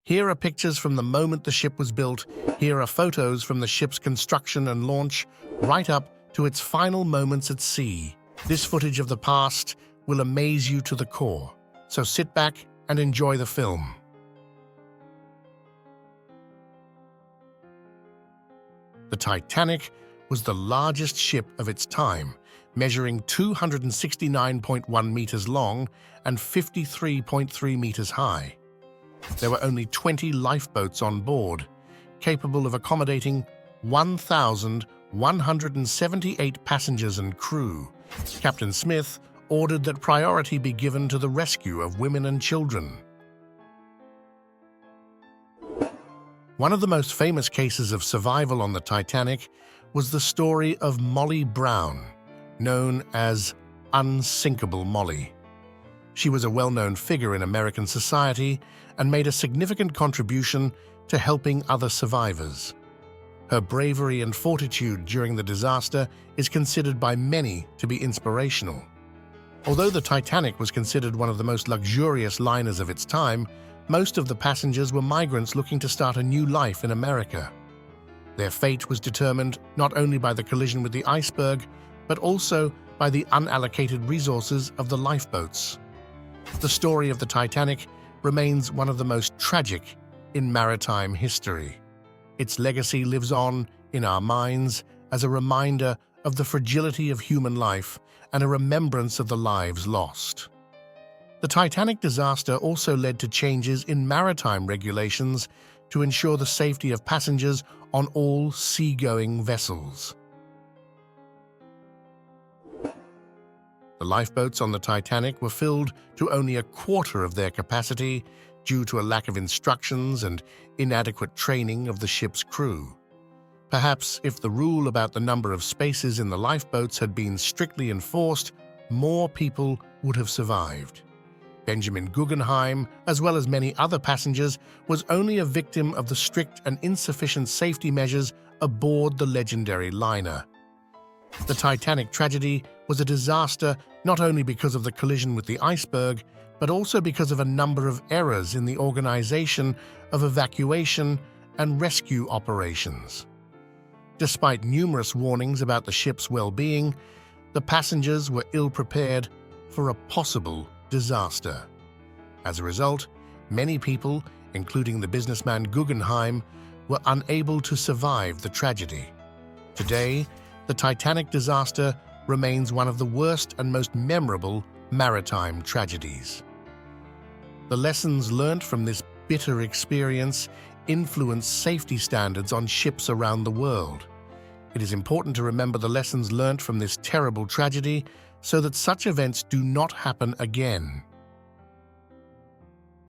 Here are pictures from the moment the ship was built. Here are photos from the ship's construction and launch, right up to its final moments at sea. This footage of the past will amaze you to the core. So sit back and enjoy the film. The Titanic was the largest ship of its time, measuring 269.1 meters long and 53.3 meters high. There were only 20 lifeboats on board, capable of accommodating 1,178 passengers and crew. Captain Smith ordered that priority be given to the rescue of women and children. One of the most famous cases of survival on the Titanic was the story of Molly Brown, known as Unsinkable Molly. She was a well-known figure in American society and made a significant contribution to helping other survivors. Her bravery and fortitude during the disaster is considered by many to be inspirational. Although the Titanic was considered one of the most luxurious liners of its time, most of the passengers were migrants looking to start a new life in America. Their fate was determined not only by the collision with the iceberg, but also by the unallocated resources of the lifeboats. The story of the Titanic remains one of the most tragic in maritime history. Its legacy lives on in our minds as a reminder of the fragility of human life and a remembrance of the lives lost. The Titanic disaster also led to changes in maritime regulations to ensure the safety of passengers on all seagoing vessels. The lifeboats on the Titanic were filled to only a quarter of their capacity due to a lack of instructions and inadequate training of the ship's crew. Perhaps if the rule about the number of spaces in the lifeboats had been strictly enforced, more people would have survived. Benjamin Guggenheim, as well as many other passengers, was only a victim of the strict and insufficient safety measures aboard the legendary liner. The Titanic tragedy was a disaster not only because of the collision with the iceberg, but also because of a number of errors in the organization of evacuation and rescue operations. Despite numerous warnings about the ship's well-being, the passengers were ill-prepared for a possible disaster. As a result, many people, including the businessman Guggenheim, were unable to survive the tragedy. Today, the Titanic disaster remains one of the worst and most memorable maritime tragedies. The lessons learned from this bitter experience influence safety standards on ships around the world. It is important to remember the lessons learned from this terrible tragedy so that such events do not happen again.